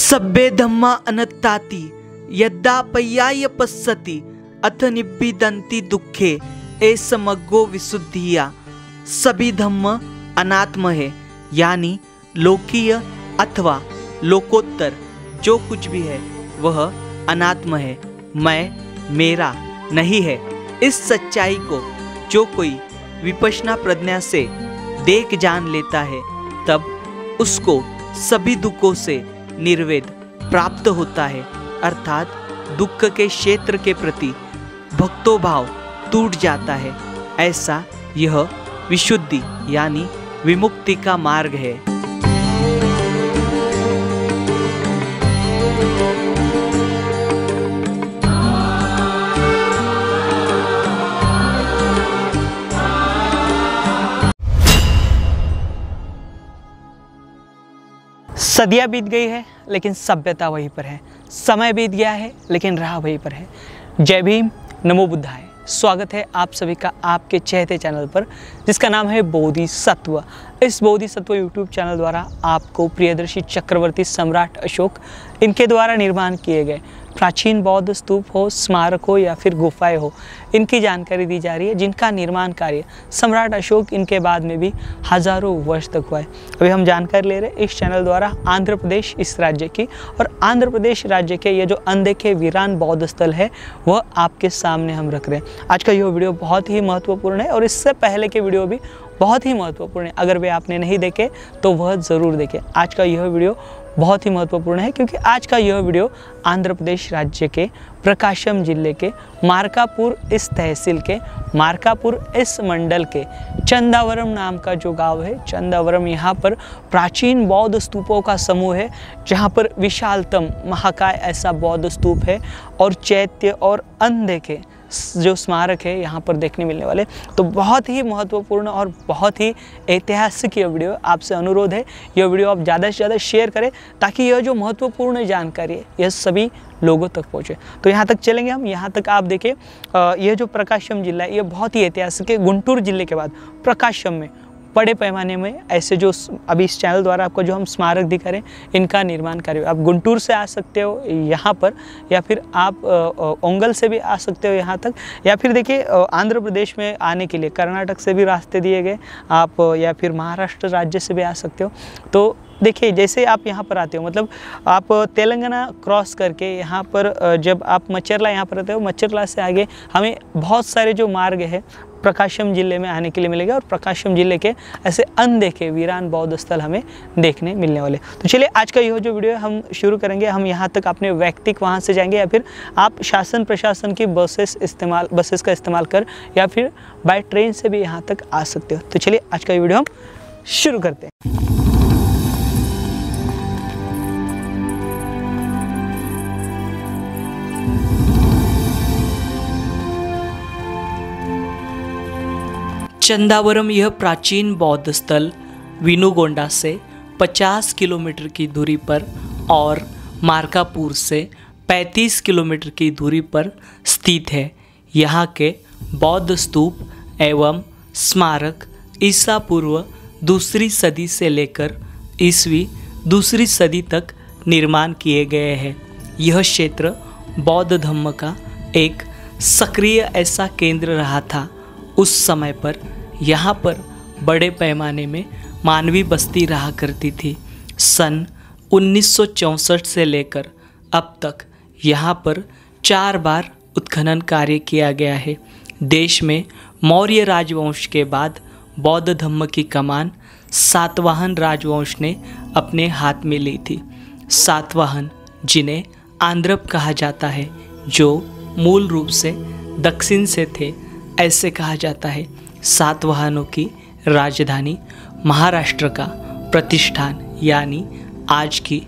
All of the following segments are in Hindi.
सब्बे धम्मा अनत्ताति यद्दा पर्याय पश्यति अथ निब्बिदन्ति दुखे ऐसमग्गो विशुद्धिया। सभी धम्म अनात्म है, यानी लोकीय अथवा लोकोत्तर जो कुछ भी है वह अनात्म है, मैं मेरा नहीं है। इस सच्चाई को जो कोई विपश्यना प्रज्ञा से देख जान लेता है तब उसको सभी दुखों से निर्वेद प्राप्त होता है, अर्थात दुख के क्षेत्र के प्रति भक्तोभाव टूट जाता है। ऐसा यह विशुद्धि यानी विमुक्ति का मार्ग है। सदियाँ बीत गई है लेकिन सभ्यता वहीं पर है, समय बीत गया है लेकिन राह वहीं पर है। जय भीम, नमो बुद्धाय। स्वागत है आप सभी का आपके चहेते चैनल पर जिसका नाम है बोधिसत्व। इस बोधिसत्व यूट्यूब चैनल द्वारा आपको प्रियदर्शी चक्रवर्ती सम्राट अशोक इनके द्वारा निर्माण किए गए प्राचीन बौद्ध स्तूप हो, स्मारक हो या फिर गुफाएं हो, इनकी जानकारी दी जा रही है, जिनका निर्माण कार्य सम्राट अशोक इनके बाद में भी हजारों वर्ष तक हुआ है। अभी हम जानकारी ले रहे हैं इस चैनल द्वारा आंध्र प्रदेश इस राज्य की, और आंध्र प्रदेश राज्य के ये जो अनदेखे वीरान बौद्ध स्थल है वह आपके सामने हम रख रहे हैं। आज का यह वीडियो बहुत ही महत्वपूर्ण है और इससे पहले के वीडियो भी बहुत ही महत्वपूर्ण है। अगर वे आपने नहीं देखे तो वह ज़रूर देखें। आज का यह वीडियो बहुत ही महत्वपूर्ण है क्योंकि आज का यह वीडियो आंध्र प्रदेश राज्य के प्रकाशम जिले के मार्कापुर इस तहसील के मार्कापुर इस मंडल के चंदावरम नाम का जो गांव है, चंदावरम, यहाँ पर प्राचीन बौद्ध स्तूपों का समूह है, जहाँ पर विशालतम महाकाय ऐसा बौद्ध स्तूप है और चैत्य और अनदेखे जो स्मारक है यहाँ पर देखने मिलने वाले। तो बहुत ही महत्वपूर्ण और बहुत ही ऐतिहासिक यह वीडियो, आपसे अनुरोध है यह वीडियो आप ज़्यादा से ज़्यादा शेयर करें ताकि यह जो महत्वपूर्ण जानकारी है यह सभी लोगों तक पहुँचे। तो यहाँ तक चलेंगे हम। यहाँ तक आप देखें, यह जो प्रकाशम जिला है यह बहुत ही ऐतिहासिक है। गुंटूर जिले के बाद प्रकाशम में बड़े पैमाने में ऐसे जो अभी इस चैनल द्वारा आपको जो हम स्मारक दिखा रहे हैं इनका निर्माण कार्य, आप गुंटूर से आ सकते हो यहाँ पर, या फिर आप ओंगल से भी आ सकते हो यहाँ तक, या फिर देखिए आंध्र प्रदेश में आने के लिए कर्नाटक से भी रास्ते दिए गए आप, या फिर महाराष्ट्र राज्य से भी आ सकते हो। तो देखिए जैसे आप यहाँ पर आते हो, मतलब आप तेलंगाना क्रॉस करके यहाँ पर जब आप मचरला यहाँ पर आते हो, मचरला से आगे हमें बहुत सारे जो मार्ग है प्रकाशम जिले में आने के लिए मिलेगा और प्रकाशम जिले के ऐसे अनदेखे वीरान बौद्ध स्थल हमें देखने मिलने वाले। तो चलिए आज का यह जो वीडियो है हम शुरू करेंगे। हम यहाँ तक अपने व्यक्तिक वहाँ से जाएंगे, या फिर आप शासन प्रशासन की बसेस का इस्तेमाल कर, या फिर बाय ट्रेन से भी यहाँ तक आ सकते हो। तो चलिए आज का ये वीडियो हम शुरू करते हैं। चंदावरम यह प्राचीन बौद्ध स्थल विनुगोंडा से 50 किलोमीटर की दूरी पर और मार्कापुर से 35 किलोमीटर की दूरी पर स्थित है। यहाँ के बौद्ध स्तूप एवं स्मारक ईसा पूर्व दूसरी सदी से लेकर ईस्वी दूसरी सदी तक निर्माण किए गए हैं। यह क्षेत्र बौद्ध धर्म का एक सक्रिय ऐसा केंद्र रहा था। उस समय पर यहाँ पर बड़े पैमाने में मानवी बस्ती रहा करती थी। सन 1964 से लेकर अब तक यहाँ पर 4 बार उत्खनन कार्य किया गया है। देश में मौर्य राजवंश के बाद बौद्ध धर्म की कमान सातवाहन राजवंश ने अपने हाथ में ली थी। सातवाहन, जिन्हें आंध्रप कहा जाता है, जो मूल रूप से दक्षिण से थे, ऐसे कहा जाता है। सातवाहनों की राजधानी महाराष्ट्र का प्रतिष्ठान यानी आज की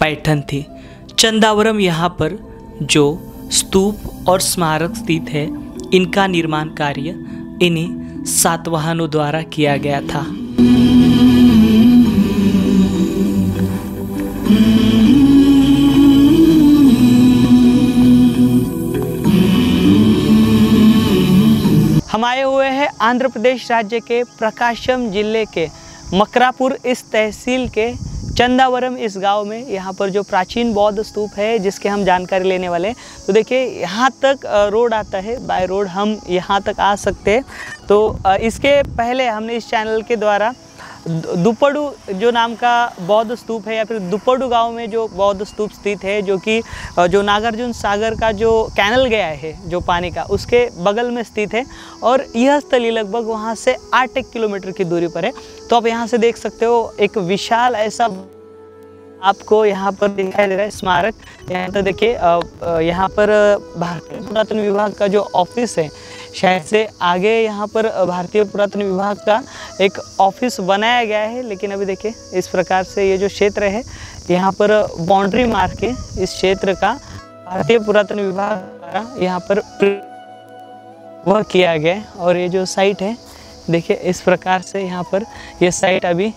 पैठन थी। चंदावरम यहाँ पर जो स्तूप और स्मारक स्थित है इनका निर्माण कार्य इन्हीं सातवाहनों द्वारा किया गया था। हम आए हुए हैं आंध्र प्रदेश राज्य के प्रकाशम जिले के मकरापुर इस तहसील के चंदावरम इस गांव में यहाँ पर जो प्राचीन बौद्ध स्तूप है जिसके हम जानकारी लेने वाले हैं। तो देखिए यहाँ तक रोड आता है, बाय रोड हम यहाँ तक आ सकते हैं। तो इसके पहले हमने इस चैनल के द्वारा दुपड़ू जो नाम का बौद्ध स्तूप है या फिर दुपड़ू गांव में जो बौद्ध स्तूप स्थित है, जो कि जो नागार्जुन सागर का जो कैनल गया है जो पानी का, उसके बगल में स्थित है और यह स्थली लगभग वहां से 8 किलोमीटर की दूरी पर है। तो आप यहां से देख सकते हो एक विशाल ऐसा आपको यहाँ पर दिखाई दे रहा है स्मारक। यहाँ तो देखिए यहाँ पर भारतीय पुरातन विभाग का जो ऑफिस है, शायद से आगे यहाँ पर भारतीय पुरातन विभाग का एक ऑफिस बनाया गया है। लेकिन अभी देखिए इस प्रकार से ये जो क्षेत्र है यहाँ पर बाउंड्री मार के इस क्षेत्र का भारतीय पुरातन विभाग द्वारा यहाँ पर वह किया गया है। और ये जो साइट है देखिए इस प्रकार से यहाँ पर ये साइट अभी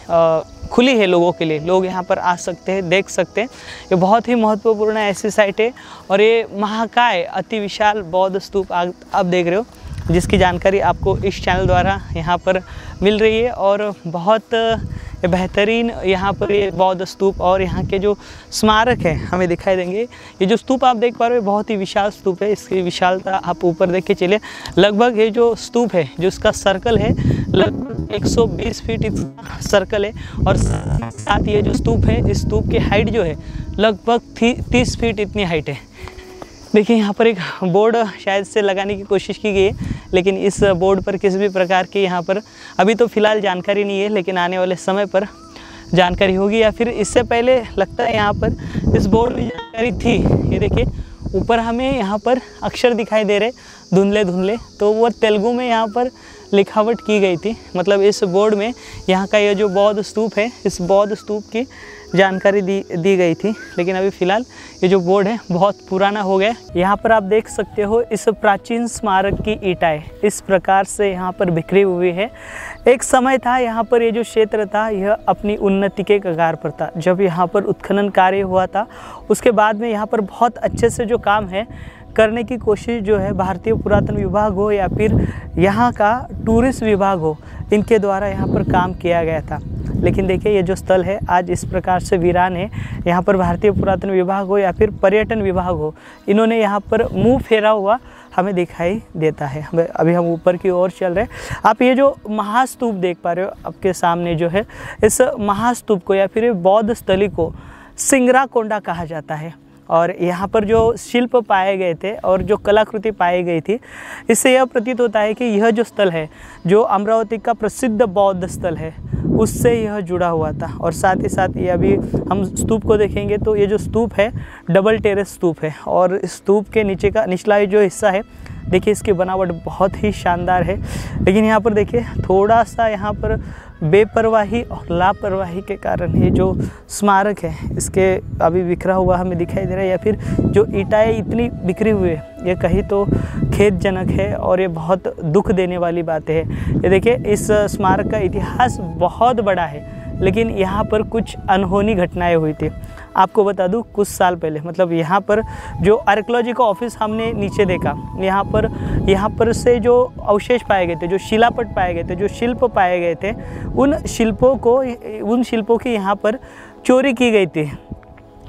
खुली है लोगों के लिए, लोग यहाँ पर आ सकते हैं, देख सकते हैं। ये बहुत ही महत्वपूर्ण ऐसी साइट है और ये महाकाय अति विशाल बौद्ध स्तूप आप देख रहे हो, जिसकी जानकारी आपको इस चैनल द्वारा यहाँ पर मिल रही है। और बहुत बेहतरीन यहाँ पर ये बौद्ध स्तूप और यहाँ के जो स्मारक है हमें दिखाई देंगे। ये जो स्तूप आप देख पा रहे हो बहुत ही विशाल स्तूप है, इसकी विशालता आप ऊपर देख के चलिए। लगभग ये जो स्तूप है जो इसका सर्कल है लगभग 120 फीट इतना सर्कल है और साथ ये जो स्तूप है इस स्तूप की हाइट जो है लगभग 30 फीट इतनी हाइट है। देखिए यहाँ पर एक बोर्ड शायद से लगाने की कोशिश की गई है, लेकिन इस बोर्ड पर किसी भी प्रकार की यहाँ पर अभी तो फ़िलहाल जानकारी नहीं है, लेकिन आने वाले समय पर जानकारी होगी या फिर इससे पहले लगता है यहाँ पर इस बोर्ड में जानकारी थी। ये देखिए ऊपर हमें यहाँ पर अक्षर दिखाई दे रहे धुंधले धुंधले, तो वो तेलुगु में यहाँ पर लिखावट की गई थी। मतलब इस बोर्ड में यहाँ का ये जो बौद्ध स्तूप है इस बौद्ध स्तूप की जानकारी दी गई थी, लेकिन अभी फ़िलहाल ये जो बोर्ड है बहुत पुराना हो गया। यहाँ पर आप देख सकते हो इस प्राचीन स्मारक की ईंटें इस प्रकार से यहाँ पर बिखरी हुई है। एक समय था यहाँ पर ये जो क्षेत्र था यह अपनी उन्नति के कगार पर था। जब यहाँ पर उत्खनन कार्य हुआ था उसके बाद में यहाँ पर बहुत अच्छे से जो काम है करने की कोशिश जो है भारतीय पुरातन विभाग हो या फिर यहाँ का टूरिस्ट विभाग हो, इनके द्वारा यहाँ पर काम किया गया था। लेकिन देखिए ये जो स्थल है आज इस प्रकार से वीरान है। यहाँ पर भारतीय पुरातन विभाग हो या फिर पर्यटन विभाग हो, इन्होंने यहाँ पर मुंह फेरा हुआ हमें दिखाई देता है। अभी हम ऊपर की ओर चल रहे हैं। आप ये जो महास्तूप देख पा रहे हो आपके सामने जो है, इस महास्तूप को या फिर बौद्ध स्थली को सिंगराकोंडा कहा जाता है। और यहाँ पर जो शिल्प पाए गए थे और जो कलाकृति पाई गई थी, इससे यह प्रतीत होता है कि यह जो स्थल है जो अमरावती का प्रसिद्ध बौद्ध स्थल है उससे यह जुड़ा हुआ था। और साथ ही साथ ये अभी हम स्तूप को देखेंगे तो ये जो स्तूप है डबल टेरेस स्तूप है और स्तूप के नीचे का निचला जो हिस्सा है देखिए इसकी बनावट बहुत ही शानदार है। लेकिन यहाँ पर देखिए थोड़ा सा यहाँ पर बेपरवाही और लापरवाही के कारण ये जो स्मारक है इसके अभी बिखरा हुआ हमें दिखाई दे रहा है या फिर जो ईंटें इतनी बिखरी हुई है ये कहीं तो खेदजनक है और ये बहुत दुख देने वाली बात है। ये देखिए इस स्मारक का इतिहास बहुत बड़ा है, लेकिन यहाँ पर कुछ अनहोनी घटनाएं हुई थी। आपको बता दूं कुछ साल पहले, मतलब यहाँ पर जो आर्कियोलॉजी का ऑफिस हमने नीचे देखा, यहाँ पर से जो अवशेष पाए गए थे, जो शिलापट पाए गए थे, जो शिल्प पाए गए थे, उन शिल्पों की यहाँ पर चोरी की गई थी।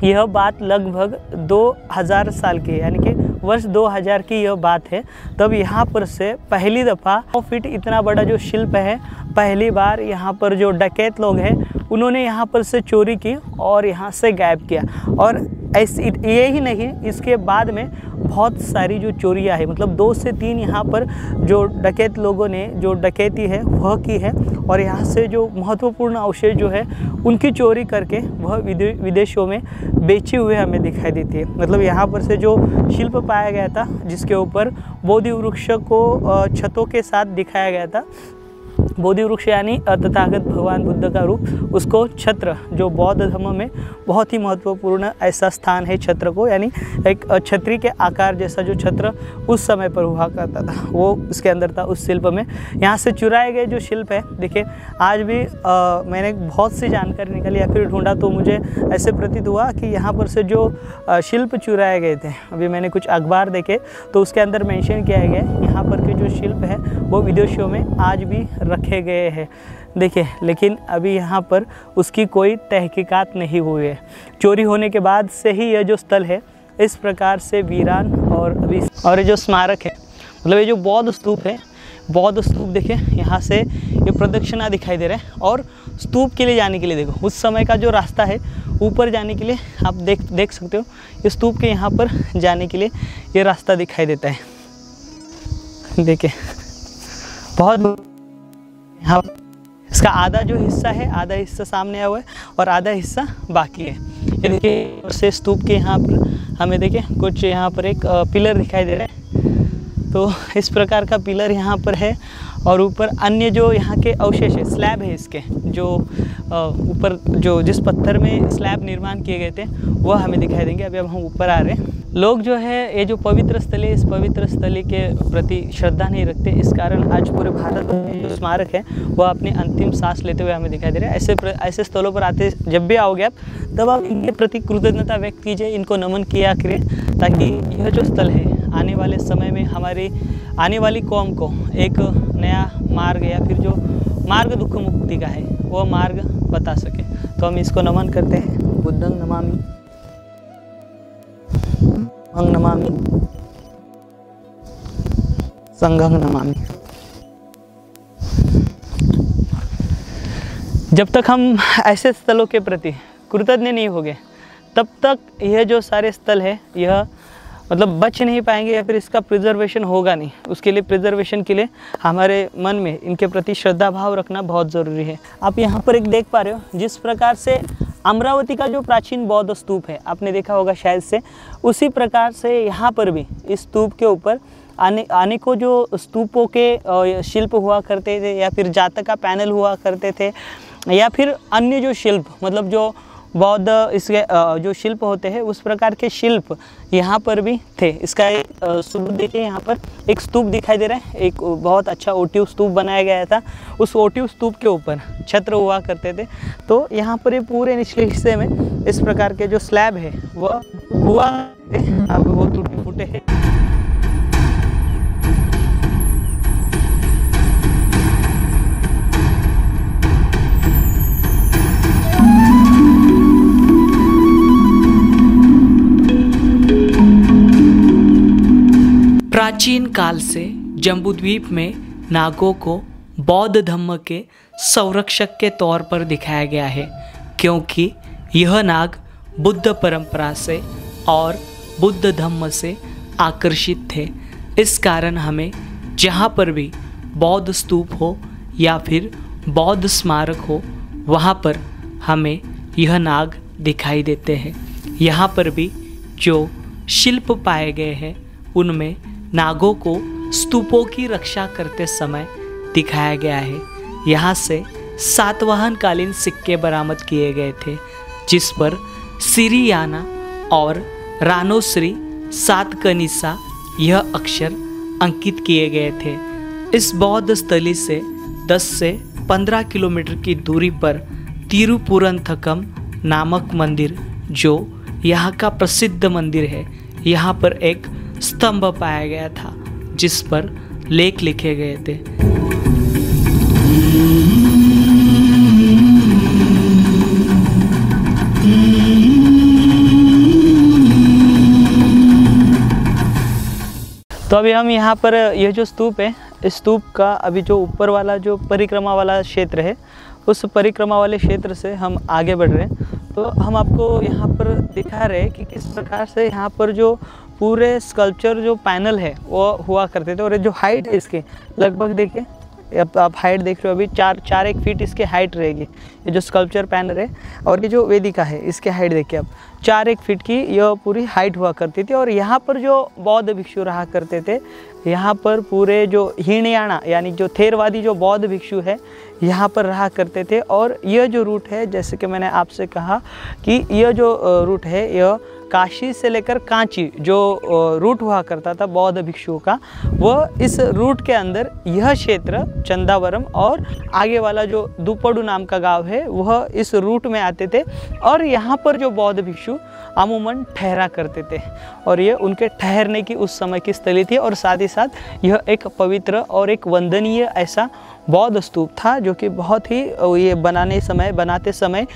यह बात लगभग 2000 साल की है, यानी कि वर्ष 2000 की यह बात है। तब यहाँ पर से पहली दफ़ा 9 फीट इतना बड़ा जो शिल्प है पहली बार यहाँ पर जो डकैत लोग हैं उन्होंने यहाँ पर से चोरी की और यहाँ से गायब किया। और ऐसे ये ही नहीं, इसके बाद में बहुत सारी जो चोरियाँ है, मतलब 2 से 3 यहाँ पर जो डकैत लोगों ने जो डकैती है वह की है और यहाँ से जो महत्वपूर्ण अवशेष जो है उनकी चोरी करके वह विदेशों में बेची हुए हमें दिखाई देती है। मतलब यहाँ पर से जो शिल्प पाया गया था जिसके ऊपर बोधि वृक्ष को छतों के साथ दिखाया गया था, बोधि वृक्ष यानी तथागत भगवान बुद्ध का रूप, उसको छत्र जो बौद्ध धर्म में बहुत ही महत्वपूर्ण ऐसा स्थान है छत्र को, यानी एक छतरी के आकार जैसा जो छत्र उस समय पर हुआ करता था वो उसके अंदर था उस शिल्प में। यहाँ से चुराए गए जो शिल्प है देखिए आज भी मैंने बहुत सी जानकारी निकाली या फिर ढूंढा तो मुझे ऐसे प्रतीत हुआ कि यहाँ पर से जो शिल्प चुराए गए थे, अभी मैंने कुछ अखबार देखे तो उसके अंदर मेंशन किया गया है यहाँ पर के जो शिल्प है वो विदेशों में आज भी रखे गए हैं। देखिए, लेकिन अभी यहाँ पर उसकी कोई तहकीकात नहीं हुई है। चोरी होने के बाद से ही यह जो स्थल है इस प्रकार से वीरान और ये जो स्मारक है, मतलब ये जो बौद्ध स्तूप है, बौद्ध स्तूप देखिए यहाँ से ये प्रदक्षिणा दिखाई दे रहा है। और स्तूप के लिए जाने के लिए देखो उस समय का जो रास्ता है ऊपर जाने के लिए आप देख सकते हो, ये स्तूप के यहाँ पर जाने के लिए ये रास्ता दिखाई देता है। देखिए बहुत यहाँ इसका आधा जो हिस्सा है, आधा हिस्सा सामने आया हुआ है और आधा हिस्सा बाकी है। ये देखिए से स्तूप के यहाँ पर हमें देखिए कुछ यहाँ पर एक पिलर दिखाई दे रहा है। तो इस प्रकार का पिलर यहाँ पर है और ऊपर अन्य जो यहाँ के अवशेष है, स्लैब है इसके, जो ऊपर जो जिस पत्थर में स्लैब निर्माण किए गए थे वह हमें दिखाई देंगे। अभी अब हम ऊपर आ रहे हैं। लोग जो है ये जो पवित्र स्थल है, इस पवित्र स्थल के प्रति श्रद्धा नहीं रखते, इस कारण आज पूरे भारत में जो स्मारक है वह अपनी अंतिम सांस लेते हुए हमें दिखाई दे रहा है। ऐसे स्थलों पर आते जब भी आओगे आप, तब आप इनके प्रति कृतज्ञता व्यक्त कीजिए, इनको नमन किया करें, ताकि यह जो स्थल है आने वाले समय में हमारी आने वाली कौम को एक नया मार्ग या फिर जो मार्ग दुख मुक्ति का है वह मार्ग बता सके। तो हम इसको नमन करते हैं। बुद्धं नमामि, धम्मं नमामि, संघं नमामि। जब तक हम ऐसे स्थलों के प्रति कृतज्ञ नहीं होंगे तब तक यह जो सारे स्थल है यह मतलब बच नहीं पाएंगे या फिर इसका प्रिजर्वेशन होगा नहीं। उसके लिए प्रिजर्वेशन के लिए हमारे मन में इनके प्रति श्रद्धा भाव रखना बहुत ज़रूरी है। आप यहाँ पर एक देख पा रहे हो जिस प्रकार से अमरावती का जो प्राचीन बौद्ध स्तूप है, आपने देखा होगा शायद से, उसी प्रकार से यहाँ पर भी इस स्तूप के ऊपर आने को जो स्तूपों के शिल्प हुआ करते थे या फिर जातक का पैनल हुआ करते थे या फिर अन्य जो शिल्प, मतलब जो बौद्ध इसके जो शिल्प होते हैं उस प्रकार के शिल्प यहाँ पर भी थे। इसका एक सबूत देखिए, यहाँ पर एक स्तूप दिखाई दे रहा है। एक बहुत अच्छा ओटिव स्तूप बनाया गया था। उस ओटिव स्तूप के ऊपर छत्र हुआ करते थे। तो यहाँ पर ये पूरे निचले हिस्से में इस प्रकार के जो स्लैब है वह हुआ, अब वो टूटे फूटे हैं। प्राचीन काल से जम्बूद्वीप में नागों को बौद्ध धर्म के संरक्षक के तौर पर दिखाया गया है, क्योंकि यह नाग बुद्ध परंपरा से और बुद्ध धर्म से आकर्षित थे। इस कारण हमें जहाँ पर भी बौद्ध स्तूप हो या फिर बौद्ध स्मारक हो वहाँ पर हमें यह नाग दिखाई देते हैं। यहाँ पर भी जो शिल्प पाए गए हैं उनमें नागों को स्तूपों की रक्षा करते समय दिखाया गया है। यहाँ से सातवाहन कालीन सिक्के बरामद किए गए थे, जिस पर सिरियाना और रानोश्री सातकनिसा यह अक्षर अंकित किए गए थे। इस बौद्ध स्थली से 10 से 15 किलोमीटर की दूरी पर तिरुपुरंथकम नामक मंदिर, जो यहाँ का प्रसिद्ध मंदिर है, यहाँ पर एक स्तंभ पाया गया था जिस पर लेख लिखे गए थे। तो अभी हम यहाँ पर यह जो स्तूप है, इस स्तूप का अभी जो ऊपर वाला जो परिक्रमा वाला क्षेत्र है, उस परिक्रमा वाले क्षेत्र से हम आगे बढ़ रहे हैं। तो हम आपको यहाँ पर दिखा रहे हैं कि किस प्रकार से यहाँ पर जो पूरे स्कल्पचर जो पैनल है वो हुआ करते थे। और ये जो हाइट है इसके लगभग देखिए, अब आप हाइट देख रहे हो, अभी 4-1 फीट इसकी हाइट रहेगी। ये जो स्कल्पचर पैनल है और ये जो वेदिका है इसकी हाइट देखिए आप 4-1 फीट की यह पूरी हाइट हुआ करती थी। और यहाँ पर जो बौद्ध भिक्षु रहा करते थे, यहाँ पर पूरे जो हीनयाना यानी जो थेरवादी जो बौद्ध भिक्षु है यहाँ पर रहा करते थे। और यह जो रूट है, जैसे कि मैंने आपसे कहा कि यह जो रूट है यह काशी से लेकर कांची जो रूट हुआ करता था बौद्ध भिक्षुओं का, वह इस रूट के अंदर यह क्षेत्र चंदावरम और आगे वाला जो दुपड़ू नाम का गांव है वह इस रूट में आते थे। और यहाँ पर जो बौद्ध भिक्षु अमूमन ठहरा करते थे और ये उनके ठहरने की उस समय की स्थली थी। और साथ ही साथ यह एक पवित्र और एक वंदनीय ऐसा बौद्ध स्तूप था, जो कि बहुत ही ये बनाते समय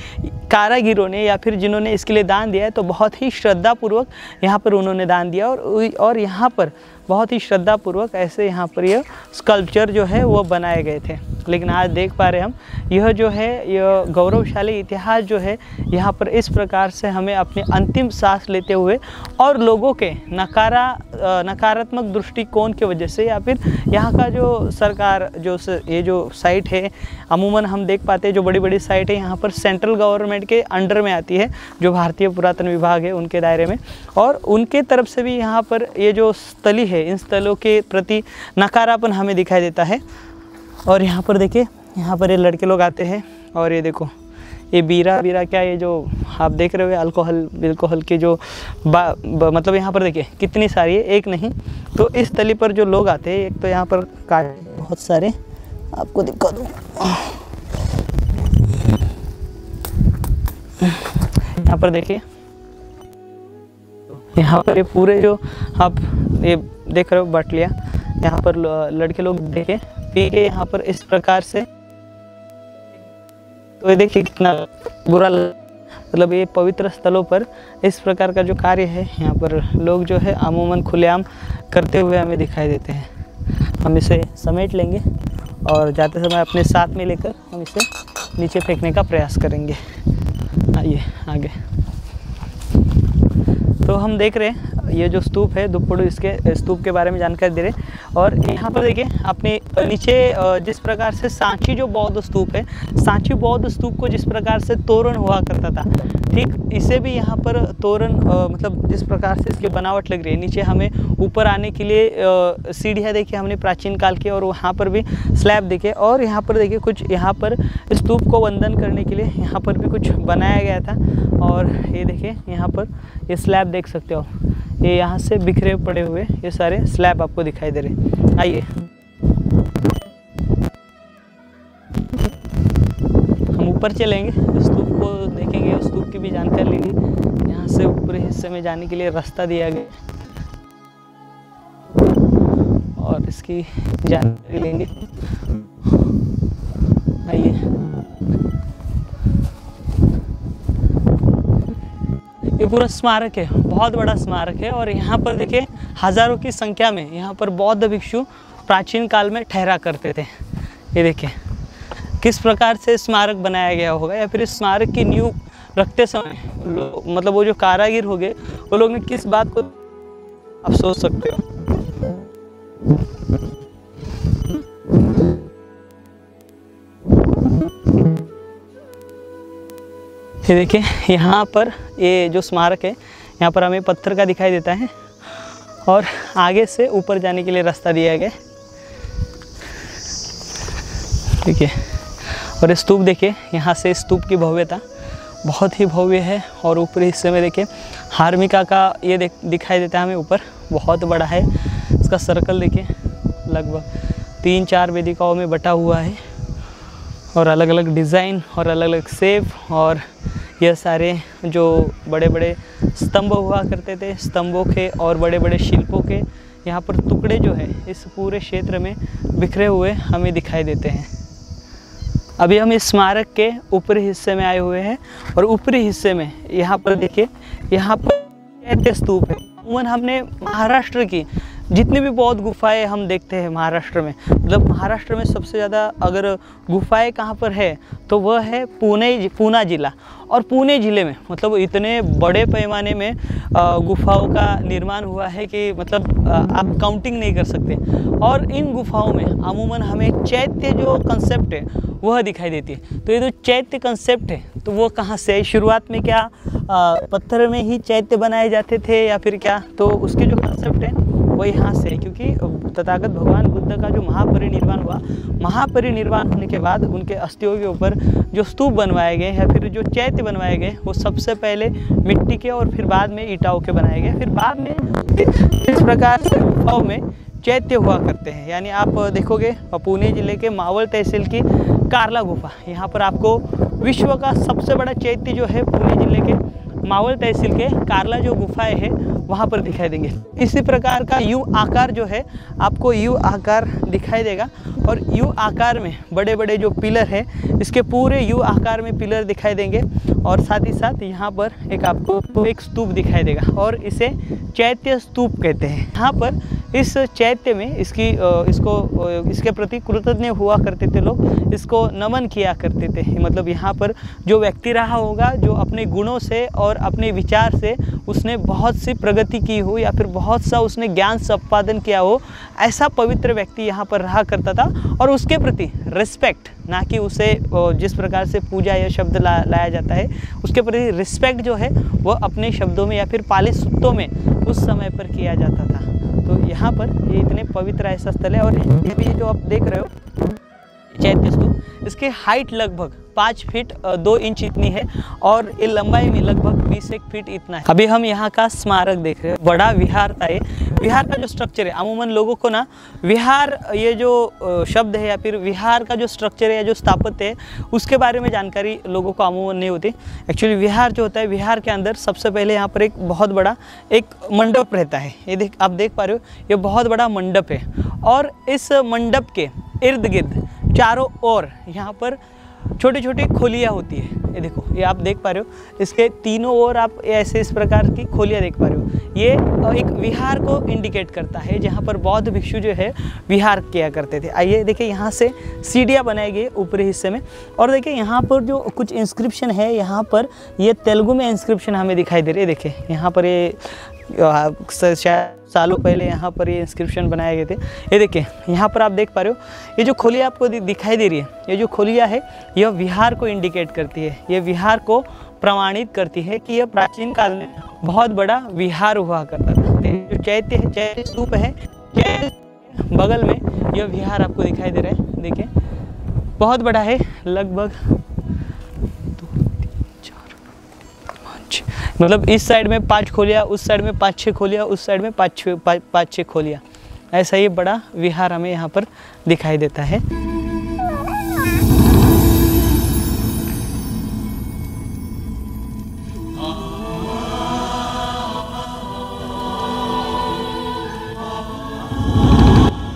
कारागिरों ने या फिर जिन्होंने इसके लिए दान दिया है तो बहुत ही श्रद्धापूर्वक यहाँ पर उन्होंने दान दिया, और यहाँ पर बहुत ही श्रद्धापूर्वक ऐसे यहाँ पर यह स्कल्पचर जो है वो बनाए गए थे। लेकिन आज देख पा रहे हम यह जो है यह गौरवशाली इतिहास जो है यहाँ पर इस प्रकार से हमें अपनी अंतिम सांस लेते हुए और लोगों के नकारात्मक दृष्टिकोण की वजह से या फिर यहाँ का जो सरकार ये जो साइट है, अमूमन हम देख पाते हैं जो बड़ी बड़ी साइट है यहाँ पर सेंट्रल गवर्नमेंट के अंडर में आती है, जो भारतीय पुरातन विभाग है उनके दायरे में, और उनके तरफ से भी यहाँ पर ये जो स्थली है इन स्थलों के प्रति नकारापन हमें दिखाई देता है। और यहाँ पर देखिए, यहाँ पर ये लड़के लोग आते हैं और ये देखो ये बीरा क्या, ये जो आप देख रहे हो अल्कोहल के जो मतलब यहाँ पर देखिए कितनी सारी है, एक नहीं। तो इस तली पर जो लोग आते हैं, एक तो यहाँ पर बहुत सारे आपको दिखा दूँ, यहाँ पर देखिए, यहाँ पर ये पूरे जो आप ये देख रहे हो बाटलियाँ, यहाँ पर लड़के लोग देखे पी के यहाँ पर इस प्रकार से, तो ये देखिए कितना बुरा मतलब ये पवित्र स्थलों पर इस प्रकार का जो कार्य है यहाँ पर लोग जो है अमूमन खुलेआम करते हुए हमें दिखाई देते हैं। हम इसे समेट लेंगे और जाते समय अपने साथ में लेकर हम इसे नीचे फेंकने का प्रयास करेंगे। आइए आगे। तो हम देख रहे हैं ये जो स्तूप है दुप्पड़ू, इसके स्तूप के बारे में जानकारी दे रहे हैं। और यहाँ पर देखिए अपने नीचे जिस प्रकार से सांची जो बौद्ध स्तूप है, सांची बौद्ध स्तूप को जिस प्रकार से तोरण हुआ करता था, ठीक इसे भी यहाँ पर तोरण मतलब जिस प्रकार से इसकी बनावट लग रही है। नीचे हमें ऊपर आने के लिए सीढ़ियाँ देखिए हमने प्राचीन काल की, और वहाँ पर भी स्लैब देखे, और यहाँ पर देखिए कुछ यहाँ पर स्तूप को वंदन करने के लिए यहाँ पर भी कुछ बनाया गया था। और ये देखिए यहाँ पर ये स्लैब देख सकते हो, ये यहाँ से बिखरे पड़े हुए ये सारे स्लैब आपको दिखाई दे रहे। आइए हम ऊपर चलेंगे, स्तूप को देखेंगे, स्तूप की भी जानकारी लेंगे। यहाँ से ऊपरी हिस्से में जाने के लिए रास्ता दिया गया और इसकी जानकारी लेंगे। आइए, ये पूरा स्मारक है, बहुत बड़ा स्मारक है, और यहाँ पर देखिए हज़ारों की संख्या में यहाँ पर बौद्ध भिक्षु प्राचीन काल में ठहरा करते थे। ये देखिए किस प्रकार से स्मारक बनाया गया होगा, या फिर इस स्मारक की नींव रखते समय मतलब वो जो कारागिर हो गए वो लोग ने किस बात को, आप सोच सकते हो। ये देखिए यहाँ पर ये जो स्मारक है यहाँ पर हमें पत्थर का दिखाई देता है, और आगे से ऊपर जाने के लिए रास्ता दिया गया। देखिए, और स्तूप देखिए, यहाँ से स्तूप की भव्यता बहुत ही भव्य है। और ऊपरी हिस्से में देखिए हार्मिका का ये दिखाई देता है हमें, ऊपर बहुत बड़ा है। इसका सर्कल देखिए लगभग 3-4 वेदिकाओं में बटा हुआ है, और अलग अलग डिज़ाइन और अलग अलग शेप, और यह सारे जो बड़े बड़े स्तंभ हुआ करते थे, स्तंभों के और बड़े बड़े शिल्पों के यहाँ पर टुकड़े जो है इस पूरे क्षेत्र में बिखरे हुए हमें दिखाई देते हैं। अभी हम इस स्मारक के ऊपरी हिस्से में आए हुए हैं, और ऊपरी हिस्से में यहाँ पर देखिए, यहाँ पर चैत्य स्तूप है। अमूमन हमने महाराष्ट्र की जितनी भी बौद्ध गुफाएं हम देखते हैं महाराष्ट्र में, मतलब महाराष्ट्र में सबसे ज़्यादा अगर गुफाएं कहाँ पर है तो वह है पूना ज़िला। और पुणे ज़िले में मतलब इतने बड़े पैमाने में गुफाओं का निर्माण हुआ है कि मतलब आप काउंटिंग नहीं कर सकते। और इन गुफाओं में अमूमन हमें चैत्य जो कंसेप्ट है वह दिखाई देती है। तो ये जो चैत्य कंसेप्ट है तो वो कहाँ से है? शुरुआत में क्या पत्थर में ही चैत्य बनाए जाते थे या फिर क्या? तो उसके जो कंसेप्ट है वो यहाँ से है, क्योंकि तथागत भगवान बुद्ध का जो महापरिनिर्वाण हुआ, महापरिनिर्वाण होने के बाद उनके अस्थियों के ऊपर जो स्तूप बनवाए गए या फिर जो चैत्य बनवाए गए वो सबसे पहले मिट्टी के और फिर बाद में ईंटों के बनाए गए। फिर बाद में इस प्रकार से गुफाओं में चैत्य हुआ करते हैं। यानी आप देखोगे पुणे ज़िले के मावल तहसील की कारला गुफा, यहाँ पर आपको विश्व का सबसे बड़ा चैत्य जो है पुणे ज़िले के मावल तहसील के कारला जो गुफाएं है वहाँ पर दिखाई देंगे। इसी प्रकार का यू आकार जो है आपको यू आकार दिखाई देगा और यू आकार में बड़े बड़े जो पिलर है इसके पूरे यू आकार में पिलर दिखाई देंगे और साथ ही साथ यहाँ पर एक आपको एक स्तूप दिखाई देगा और इसे चैत्य स्तूप कहते हैं। यहाँ पर इस चैत्य में इसके प्रति कृतज्ञ हुआ करते थे लोग, इसको नमन किया करते थे। मतलब यहाँ पर जो व्यक्ति रहा होगा जो अपने गुणों से और अपने विचार से उसने बहुत सी प्रगति की हो या फिर बहुत सा उसने ज्ञान संपादन किया हो, ऐसा पवित्र व्यक्ति यहाँ पर रहा करता था और उसके प्रति रिस्पेक्ट, ना कि उसे जिस प्रकार से पूजा या शब्द लाया जाता है, उसके प्रति रिस्पेक्ट जो है वो अपने शब्दों में या फिर पाली सूक्तों में उस समय पर किया जाता था। तो यहाँ पर ये इतने पवित्र ऐसा स्थल है और ये भी जो आप देख रहे हो चैत्य स्तूप, इसकी हाइट लगभग 5 फीट 2 इंच इतनी है और ये लंबाई में लगभग 20 फीट इतना है। अभी हम यहाँ का स्मारक देख रहे हैं, बड़ा विहार था ये। विहार का जो स्ट्रक्चर है, अमूमन लोगों को ना विहार ये जो शब्द है या फिर विहार का जो स्ट्रक्चर है या जो स्थापत्य है उसके बारे में जानकारी लोगों को अमूमन नहीं होती। एक्चुअली विहार जो होता है, विहार के अंदर सबसे पहले यहाँ पर एक बहुत बड़ा एक मंडप रहता है। ये आप देख पा रहे हो, ये बहुत बड़ा मंडप है और इस मंडप के इर्द गिर्द चारों ओर यहाँ पर छोटी छोटी खोलियाँ होती है। ये देखो, ये आप देख पा रहे हो, इसके तीनों ओर आप ऐसे इस प्रकार की खोलियाँ देख पा रहे हो। ये एक विहार को इंडिकेट करता है जहाँ पर बौद्ध भिक्षु जो है विहार किया करते थे। आइए देखिए, यहाँ से सीढ़ियाँ बनाई गई ऊपरी हिस्से में और देखिए यहाँ पर जो कुछ इंस्क्रिप्शन है, यहाँ पर ये तेलुगु में इंस्क्रिप्शन हमें दिखाई दे रही है। देखिए यहाँ पर ये शायद सालों पहले यहाँ पर ये इंस्क्रिप्शन बनाए गए थे। ये देखिए यहाँ पर आप देख पा रहे हो, ये जो खोलिया आपको दिखाई दे रही है, ये जो खोलिया है यह विहार को इंडिकेट करती है, ये विहार को प्रमाणित करती है कि यह प्राचीन काल में बहुत बड़ा विहार हुआ करता था। जो चैत्य है, चैत्य स्तूप है, चैत्य बगल में यह विहार आपको दिखाई दे रहा है। देखिए बहुत बड़ा है, लगभग मतलब इस साइड में 5 खोलियाँ, उस साइड में 5-6 खोलियाँ, उस साइड में 5-6 खोलियाँ, ऐसा ही बड़ा विहार हमें यहाँ पर दिखाई देता है।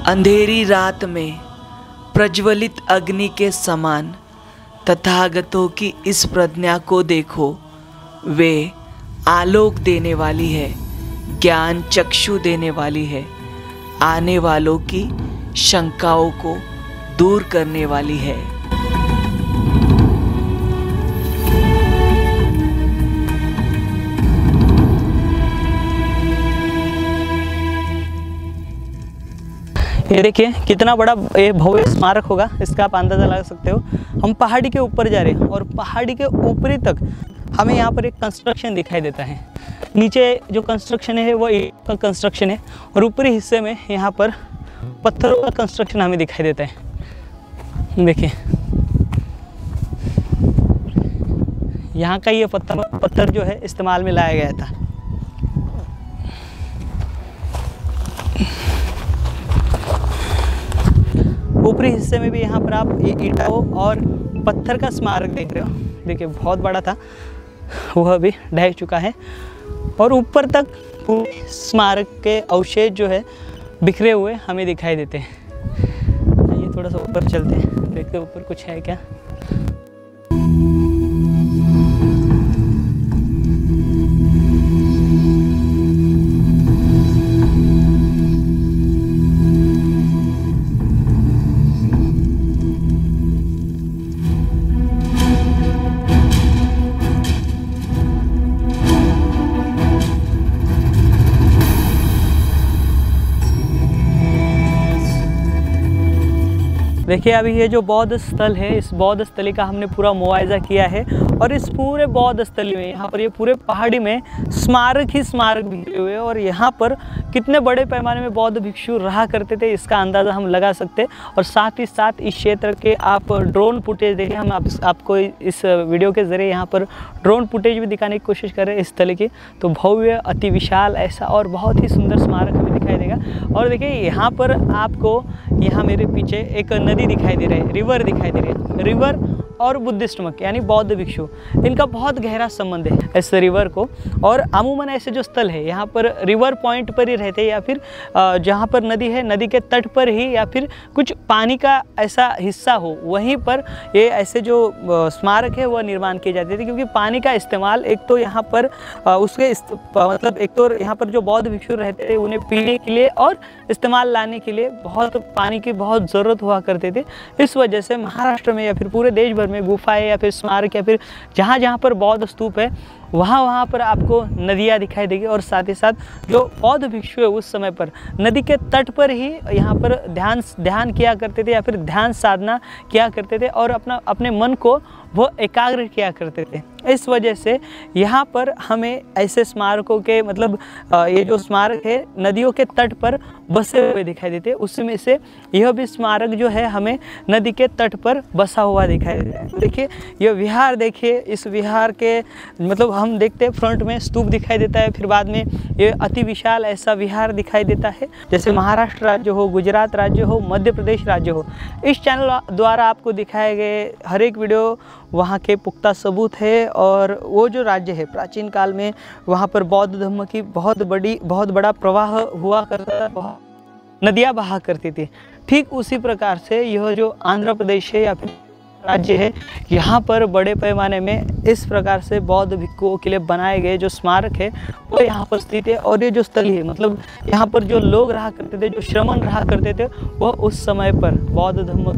अंधेरी रात में प्रज्वलित अग्नि के समान तथागतों की इस प्रज्ञा को देखो, वे आलोक देने वाली है, ज्ञान चक्षु देने वाली है, आने वालों की शंकाओं को दूर करने वाली है। ये देखिए कितना बड़ा ये भव्य स्मारक होगा, इसका आप अंदाज़ा लगा सकते हो। हम पहाड़ी के ऊपर जा रहे हैं और पहाड़ी के ऊपरी तक हमें यहाँ पर एक कंस्ट्रक्शन दिखाई देता है। नीचे जो कंस्ट्रक्शन है वो ईंट का कंस्ट्रक्शन है और ऊपरी हिस्से में यहाँ पर पत्थरों का कंस्ट्रक्शन हमें दिखाई देता है। देखिए यहाँ का ये पत्थर जो है इस्तेमाल में लाया गया था। ऊपरी हिस्से में भी यहाँ पर आप ईंटों और पत्थर का स्मारक देख रहे हो। देखिए बहुत बड़ा था, वह भी ढह चुका है और ऊपर तक पूरे स्मारक के अवशेष जो है बिखरे हुए हमें दिखाई देते हैं। ये थोड़ा सा ऊपर चलते हैं, देखते हैं ऊपर कुछ है क्या। देखिए अभी ये जो बौद्ध स्थल है, इस बौद्ध स्थली का हमने पूरा मुआयजा किया है और इस पूरे बौद्ध स्थली में यहाँ पर ये पूरे पहाड़ी में स्मारक ही स्मारक बिखरे हुए हैं और यहाँ पर कितने बड़े पैमाने में बौद्ध भिक्षु रहा करते थे इसका अंदाज़ा हम लगा सकते हैं। और साथ ही साथ इस क्षेत्र के आप ड्रोन फुटेज देखिए, हम आपको इस वीडियो के ज़रिए यहाँ पर ड्रोन फुटेज भी दिखाने की कोशिश कर रहे हैं इस स्थली की। तो भव्य, अति विशाल ऐसा और बहुत ही सुंदर स्मारक हमें दिखाई देगा। और देखिए यहाँ पर आपको यहाँ मेरे पीछे एक नदी दिखाई दे रही है, रिवर दिखाई दे रही है। रिवर और बुद्धिस्ट मक यानी बौद्ध भिक्षु, इनका बहुत गहरा संबंध है इस रिवर को। और अमूमन ऐसे जो स्थल है यहाँ पर रिवर पॉइंट पर ही रहते हैं, या फिर जहाँ पर नदी है नदी के तट पर ही, या फिर कुछ पानी का ऐसा हिस्सा हो वहीं पर ये ऐसे जो स्मारक है वह निर्माण किए जाते थे। क्योंकि पानी का इस्तेमाल एक तो यहाँ पर मतलब एक तो यहाँ पर जो बौद्ध भिक्षु रहते थे उन्हें पीने के लिए और इस्तेमाल लाने के लिए बहुत पानी की बहुत ज़रूरत हुआ करते थे। इस वजह से महाराष्ट्र में या फिर पूरे देश भर में गुफाएं या फिर स्मारक या फिर जहाँ जहाँ पर बौद्ध स्तूप है वहाँ पर आपको नदियाँ दिखाई देगी। और साथ ही साथ जो बौद्ध भिक्षु है उस समय पर नदी के तट पर ही यहाँ पर ध्यान किया करते थे या फिर ध्यान साधना किया करते थे और अपने मन को वो एकाग्र किया करते थे। इस वजह से यहाँ पर हमें ऐसे स्मारकों के मतलब ये जो स्मारक है नदियों के तट पर बसे हुए दिखाई देते हैं। उसमें से यह भी स्मारक जो है हमें नदी के तट पर बसा हुआ दिखाई देता है। देखिए यह विहार, देखिए इस विहार के मतलब हम देखते हैं फ्रंट में स्तूप दिखाई देता है, फिर बाद में ये अति विशाल ऐसा विहार दिखाई देता है। जैसे महाराष्ट्र राज्य हो, गुजरात राज्य हो, मध्य प्रदेश राज्य हो, इस चैनल द्वारा आपको दिखाए गए हर एक वीडियो वहाँ के पुख्ता सबूत है। और वो जो राज्य है प्राचीन काल में वहाँ पर बौद्ध धर्म की बहुत बड़ा प्रवाह हुआ करता था, नदियाँ बहा करती थी। ठीक उसी प्रकार से यह जो आंध्र प्रदेश है या फिर राज्य है यहाँ पर बड़े पैमाने में इस प्रकार से बौद्ध भिक्षुओं के लिए बनाए गए जो स्मारक है वो यहाँ पर स्थित है। और ये जो स्थल है मतलब यहाँ पर जो लोग रहा करते थे, जो श्रमण रहा करते थे, वह उस समय पर बौद्ध धर्म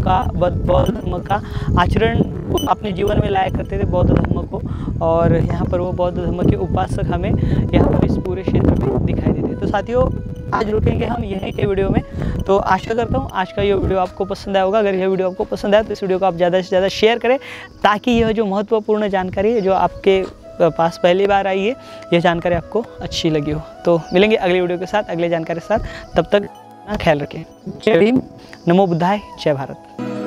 का आचरण अपने जीवन में लाया करते थे बौद्ध धर्म को। और यहाँ पर वो बौद्ध धर्म के उपासक हमें यहाँ पर इस पूरे क्षेत्र में दिखाई देते हैं। तो साथियों आज रुकेंगे हम यहीं के वीडियो में। तो आशा करता हूँ आज का ये वीडियो आपको पसंद आया होगा। अगर यह वीडियो आपको पसंद आया तो इस वीडियो को आप ज़्यादा से ज़्यादा शेयर करें, ताकि यह जो महत्वपूर्ण जानकारी है जो आपके पास पहली बार आई है यह जानकारी आपको अच्छी लगी हो। तो मिलेंगे अगली वीडियो के साथ, अगले जानकारी के साथ। तब तक ख्याल रखें। जय भीम, नमो बुद्धाय, जय भारत।